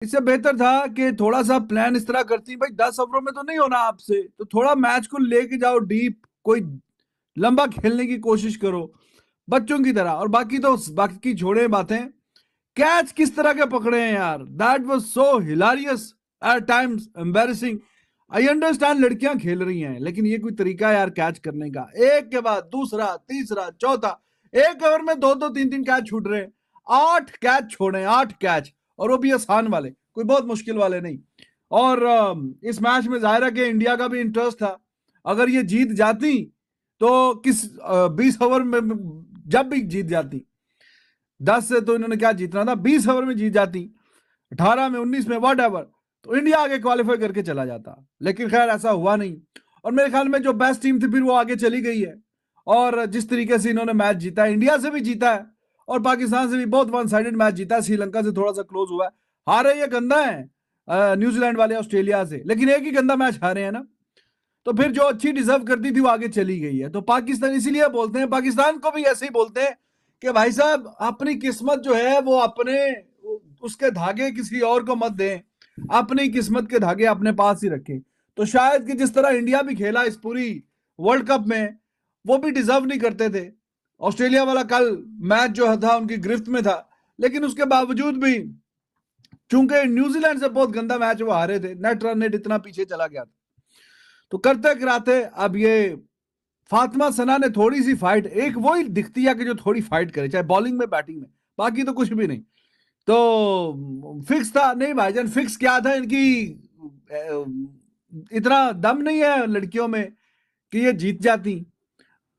इससे बेहतर था कि थोड़ा सा प्लान इस तरह करती, भाई 10 ओवरों में तो नहीं होना आपसे, तो थोड़ा मैच को लेके जाओ डीप, कोई लंबा खेलने की कोशिश करो बच्चों की तरह। और बाकी तो बाकी छोड़े बातें, कैच किस तरह के पकड़े हैं यार, that was so hilarious, at times embarrassing. I understand लड़कियां खेल रही हैं, लेकिन ये कोई तरीका है यार कैच करने का, एक के बाद दूसरा तीसरा चौथा, एक ओवर में दो दो तीन तीन कैच छूट रहे हैं। 8 कैच छोड़े, 8 कैच, और वो भी आसान वाले, कोई बहुत मुश्किल वाले नहीं। और इस मैच में जाहिर है कि इंडिया का भी इंटरेस्ट था, अगर ये जीत जाती तो किस 20 ओवर में, जब भी जीत जाती, 10 से तो इन्होंने क्या जीतना था, 20 ओवर में जीत जाती, 18 में 19 में वट एवर, तो इंडिया आगे क्वालिफाई करके चला जाता। लेकिन खैर ऐसा हुआ नहीं, और मेरे ख्याल में जो बेस्ट टीम थी फिर वो आगे चली गई है। और जिस तरीके से इन्होंने मैच जीता है, इंडिया से भी जीता है और पाकिस्तान से भी बहुत वन साइडेड मैच जीता है, श्रीलंका से थोड़ा सा क्लोज हुआ है। हारे ये गंदा है न्यूजीलैंड वाले ऑस्ट्रेलिया से, लेकिन एक ही गंदा मैच हारे हैं ना, तो फिर जो अच्छी डिजर्व करती थी वो आगे चली गई है। तो पाकिस्तान, इसीलिए बोलते हैं, पाकिस्तान को भी ऐसे ही बोलते हैं कि भाई साहब अपनी किस्मत जो है वो अपने, उसके धागे किसी और को मत दें, अपनी किस्मत के धागे अपने पास ही रखें। तो शायद कि जिस तरह इंडिया भी खेला इस पूरी वर्ल्ड कप में, वो भी डिजर्व नहीं करते थे। ऑस्ट्रेलिया वाला कल मैच जो था उनकी गिरफ्त में था, लेकिन उसके बावजूद भी चूंकि न्यूजीलैंड से बहुत गंदा मैच वो हारे थे, नेट रन रेट इतना पीछे चला गया था, तो करते कराते अब ये फातिमा सना ने थोड़ी सी फाइट, एक वो ही दिखती है कि जो थोड़ी फाइट करे, चाहे बॉलिंग में बैटिंग में, बाकी तो कुछ भी नहीं। तो फिक्स था नहीं भाईजान, फिक्स क्या था इनकी, इतना दम नहीं है लड़कियों में कि ये जीत जाती।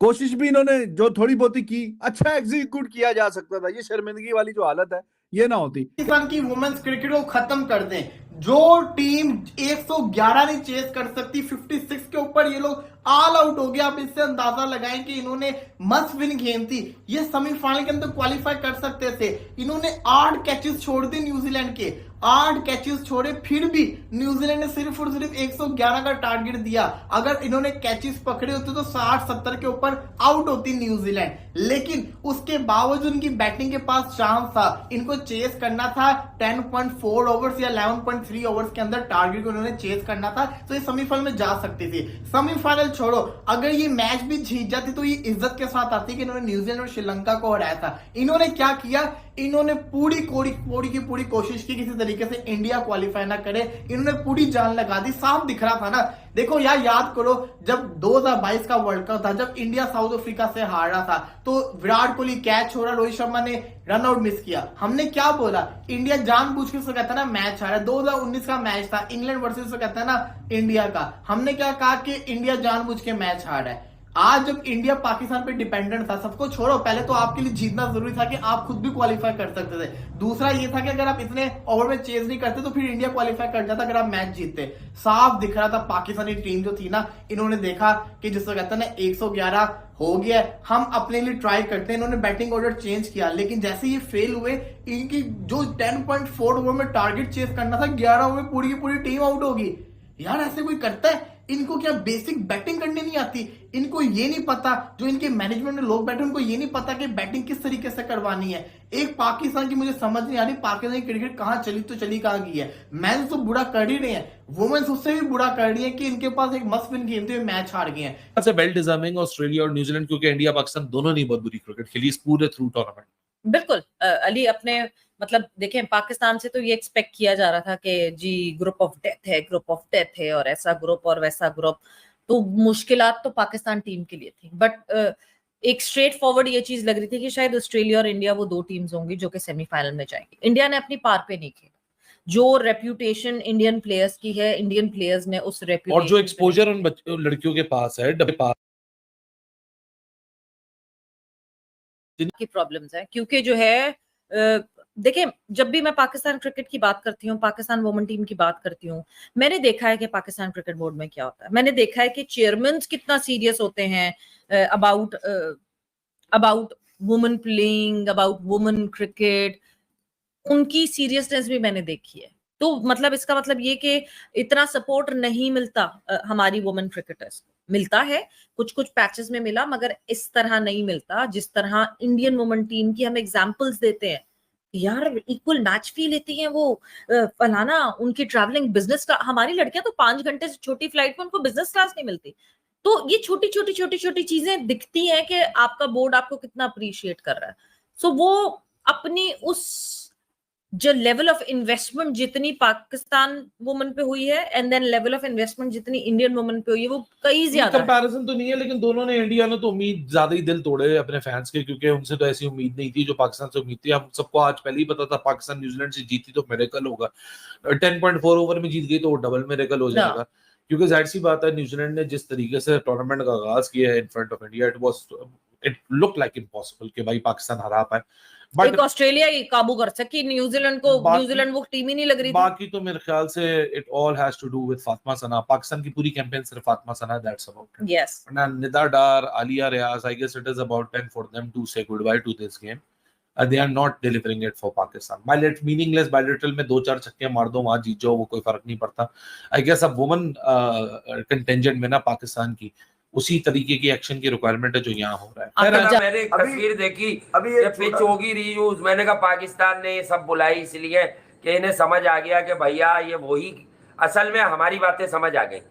कोशिश भी इन्होंने जो थोड़ी बहुत की, अच्छा एग्जीक्यूट किया जा सकता था, ये शर्मिंदगी वाली जो हालत है ये ना होती। पाकिस्तान की वुमेन्स क्रिकेट को खत्म कर दें। जो टीम 111 नहीं चेस कर सकती, 56 के ऊपर ये लोग ऑल आउट हो गया। आप इससे अंदाजा लगाएं कि इन्होंने मस्ट विन गेम थी, ये सेमीफाइनल के अंदर क्वालिफाई कर सकते थे। इन्होंने 8 कैचेस छोड़ दी न्यूजीलैंड के, 8 कैचेस छोड़े, फिर भी न्यूजीलैंड ने सिर्फ और सिर्फ 111 का टारगेट दिया। अगर इन्होंने कैचेस पकड़े होते तो 60-70 के ऊपर आउट होती न्यूजीलैंड, लेकिन उसके बावजूद उनकी बैटिंग के पास चांस था। इनको चेस करना था 10.4 ओवर्स या 11.3 ओवर्स के अंदर टारगेट को उन्होंने चेस करना था, तो ये सेमीफाइनल में जा सकती थी। सेमीफाइनल छोड़ो, अगर ये मैच भी जीत जाती तो ये इज्जत के साथ आती कि इन्होंने न्यूजीलैंड और श्रीलंका को हराया था। इन्होंने क्या किया, इन्होंने पूरी कोशिश की किसी तरीके से इंडिया क्वालिफाई ना करे, इन्होंने पूरी जान लगा दी। साफ दिख रहा था ना, देखो यार याद करो जब 2022 का वर्ल्ड कप था, जब इंडिया साउथ अफ्रीका से हार रहा था, तो विराट कोहली कैच छोड़ा, रोहित शर्मा ने रन आउट मिस किया। हमने क्या बोला, इंडिया जानबूझ के कहता ना मैच हारा। 2019 का मैच था इंग्लैंड वर्सेस कहता है ना इंडिया का, हमने क्या कहा कि इंडिया जानबूझ के मैच हारा है। आज जब इंडिया पाकिस्तान पे डिपेंडेंट था, सबको छोड़ो, पहले तो आपके लिए जीतना जरूरी था कि आप खुद भी क्वालिफाई कर सकते थे। दूसरा ये था कि अगर आप इतने ओवर में चेज नहीं करते तो फिर इंडिया क्वालिफाई कर जाता अगर आप मैच जीतते। साफ दिख रहा था पाकिस्तानी टीम जो थी ना, इन्होंने देखा कि जिसको कहते हैं ना 111 हो गया, हम अपने लिए ट्राई करते हैं। इन्होंने बैटिंग ऑर्डर चेंज किया, लेकिन जैसे ये फेल हुए, इनकी जो 10.4 ओवर में टारगेट चेज करना था, 11 ओवर में पूरी की पूरी टीम आउट होगी। यार ऐसे कोई करता है? इनको क्या बेसिक बैटिंग करनी नहीं आती? इनको ये नहीं पता, जो इनके मैनेजमेंट में लोग बैठे उनको ये नहीं पता कि बैटिंग किस तरीके से करवानी है। एक पाकिस्तान की मुझे समझ नहीं आ रही, पाकिस्तान की क्रिकेट कहां चली तो चली कहां गई है। मैच तो बुरा कर ही रहे हैं, वुमेन्स उससे भी बुरा कर रही है कि इनके पास एक मस्ट विन गेम थे, मैच हार गए हैं। सबसे वेल डिजर्विंग ऑस्ट्रेलिया और न्यूजीलैंड, क्योंकि इंडिया पाकिस्तान दोनों ने बहुत बुरी क्रिकेट खेली इस पूरे थ्रू टूर्नामेंट। बिल्कुल अली, अपने मतलब देखें, पाकिस्तान से तो ये एक्सपेक्ट किया जा रहा था कि जी ग्रुप ऑफ डेथ है, ग्रुप ऑफ डेथ है, और ऐसा ग्रुप और वैसा ग्रुप, तो मुश्किलात तो पाकिस्तान टीम के लिए थी। बट एक स्ट्रेट फॉरवर्ड ये चीज लग रही थी कि शायद ऑस्ट्रेलिया और इंडिया वो दो टीम्स होंगी जो कि सेमीफाइनल में जाएंगी। इंडिया ने अपनी पार पे नहीं खेला, जो रेप्यूटेशन इंडियन प्लेयर्स की है, इंडियन प्लेयर्स ने उस रेप्यूटेशन और जो एक्सपोजर उन लड़कियों के पास है, की प्रॉब्लम्स है। क्योंकि जो है देखें, जब भी मैं पाकिस्तान क्रिकेट की बात करती हूँ, पाकिस्तान वुमेन टीम की बात करती हूँ, मैंने देखा है कि पाकिस्तान क्रिकेट बोर्ड में क्या होता है। मैंने देखा है कि चेयरमैन कितना सीरियस होते हैं about about women playing, about women cricket, उनकी सीरियसनेस भी मैंने देखी है। तो मतलब इसका मतलब ये कि इतना सपोर्ट नहीं मिलता हमारी वुमेन क्रिकेटर्स को। मिलता है, कुछ कुछ पैचेस में मिला, मगर इस तरह नहीं मिलता जिस तरह इंडियन वुमेन टीम की हम एग्जांपल्स देते हैं यार इक्वल मैच फी लेती हैं वो, फलाना उनकी ट्रैवलिंग बिजनेस क्लास, हमारी लड़कियां तो 5 घंटे से छोटी फ्लाइट में उनको बिजनेस क्लास नहीं मिलती। तो ये छोटी छोटी चीजें दिखती हैं कि आपका बोर्ड आपको कितना अप्रिशिएट कर रहा है। सो वो अपनी उस जो लेवल ऑफ इन्वेस्टमेंट जितनी पाकिस्तान वुमन पे हुई है and then level of investment जितनी इंडियन वुमन पे हुई है वो कई ज्यादा है। कंपैरिजन तो नहीं है, लेकिन दोनों ने, इंडिया ने तो उम्मीद ज्यादा ही दिल तोड़े अपने फैंस के, क्योंकि उनसे तो ऐसी उम्मीद नहीं थी जो पाकिस्तान से उम्मीद थी। हम सबको आज पहले ही पता था पाकिस्तान न्यूजीलैंड से जीती तो मिरेकल होगा, 10.4 ओवर में जीत गई तो डबल मिरेकल हो जाएगा। क्योंकि जाहिर सी बात है न्यूजीलैंड ने जिस तरीके से टूर्नामेंट का आगाज किया है in front of India, it look like impossible कि भाई पाकिस्तान हरा पाए। एक ऑस्ट्रेलिया ही काबू कर सकी न्यूजीलैंड को, न्यूजीलैंड वो टीम ही नहीं लग रही थी। बाकी तो मेरे ख्याल से it all has to do with Fatima Sana. Pakistan की पूरी कैंपेन सिर्फ Fatima Sana, that's about it. Yes, Nida Dar, Aliya Riaz, I guess it is about time for them to say good bye to this game. They are not delivering it for Pakistan. By meaningless bilateral में 2-4 छक्के मार दो, वहां जीत जाओ, वो कोई फर्क नहीं पड़ता। आई गेस अब वुमन कंटेंजेंट में ना पाकिस्तान की उसी तरीके की एक्शन की रिक्वायरमेंट है जो यहाँ हो रहा है। मैंने एक तस्वीर देखी, ये पिच होगी रीयूज, मैंने कहा पाकिस्तान ने ये सब बुलाई इसलिए कि इन्हें समझ आ गया कि भैया ये वही, असल में हमारी बातें समझ आ गई।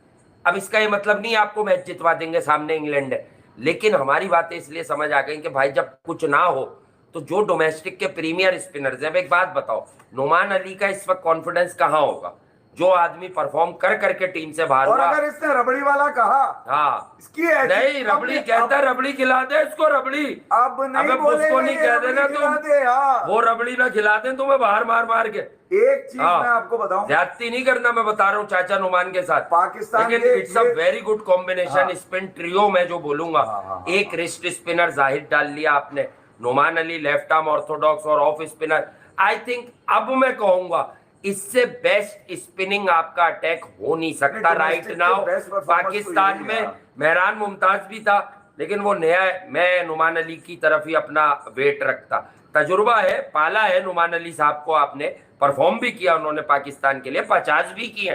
अब इसका ये मतलब नहीं आपको मैच जितवा देंगे, सामने इंग्लैंड है, लेकिन हमारी बातें इसलिए समझ आ गई कि भाई जब कुछ ना हो तो जो डोमेस्टिक के प्रीमियर स्पिनर्स हैं, एक बात बताओ, नुमान अली का इस वक्त कॉन्फिडेंस कहाँ होगा? जो आदमी परफॉर्म कर करके टीम से बाहर और हुआ। अगर इसने रबड़ी वाला कहा, हाँ इसकी नहीं रबड़ी कहता है, रबड़ी खिला दे इसको रबड़ी। अब नहीं उसको नहीं कह देना तुम, वो रबड़ी ना खिला दे तुम्हें बाहर मार मार के। एक चीज मैं आपको बताऊं, ज्यादती नहीं करना, मैं बता रहा हूँ चाचा नुमान के साथ पाकिस्तान, लेकिन it's a very good combination. Spin trio में जो बोलूंगा, एक रिस्ट स्पिनर जाहिद डाल लिया आपने, Nauman Ali left arm orthodox और ऑफ स्पिनर। आई थिंक अब मैं कहूंगा इससे बेस्ट स्पिनिंग आपका अटैक हो नहीं सकता राइट नाउ पाकिस्तान में। मेहरान मुमताज भी था, लेकिन वो नया है, मैं नुमान अली की तरफ ही अपना वेट रखता। तजुर्बा है, पाला है नुमान अली साहब को आपने, परफॉर्म भी किया उन्होंने पाकिस्तान के लिए, 50 भी किए।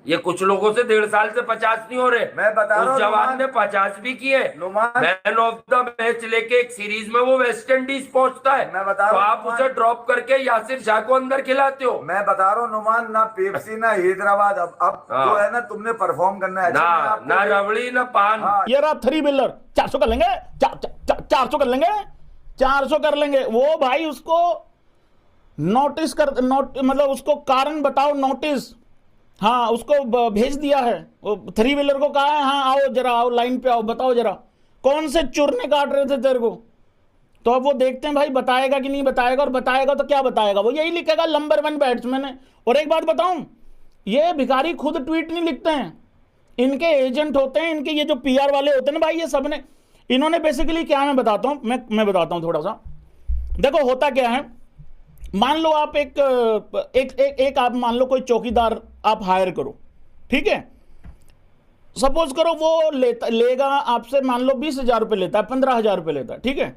ये कुछ लोगों से 1.5 साल से 50 नहीं हो रहे, मैं बता रहा हूं, उस जवान ने 50 भी किए। मैन ऑफ द मैच लेके एक सीरीज में वो वेस्ट इंडीज पहुंचता है, मैं बता तो रहा हूं, आप उसे ड्रॉप करके यासिर शाह को अंदर खिलाते हो। मैं बता रहा हूँ नुमान, ना पेप्सी ना हैदराबाद, अब जो है ना तुमने परफॉर्म करना है, ना रबड़ी ना पान। ये रहा 3 व्हीलर, 400 कर लेंगे, 400 कर लेंगे, 400 कर लेंगे। वो भाई उसको नोटिस कर, मतलब उसको कारण बताओ, नोटिस, हाँ उसको भेज दिया है। वो 3 व्हीलर को कहा है, हाँ आओ जरा, आओ लाइन पे आओ, बताओ जरा कौन से चुरने काट रहे थे तेरे को। तो अब वो देखते हैं भाई बताएगा कि नहीं बताएगा, और बताएगा तो क्या बताएगा, वो यही लिखेगा नंबर 1 बैट्समैन है। और एक बात बताऊं, ये भिखारी खुद ट्वीट नहीं लिखते हैं, इनके एजेंट होते हैं, इनके ये जो PR वाले होते हैं ना भाई, ये सब ने, इन्होंने बेसिकली क्या, मैं बताता हूं, मैं बताता हूं थोड़ा सा। देखो होता क्या है, मान लो आप एक आप मान लो कोई चौकीदार आप हायर करो, ठीक है, सपोज करो वो लेगा आपसे, मान लो 20,000 रुपये लेता है, 15,000 रुपये लेता है, ठीक है।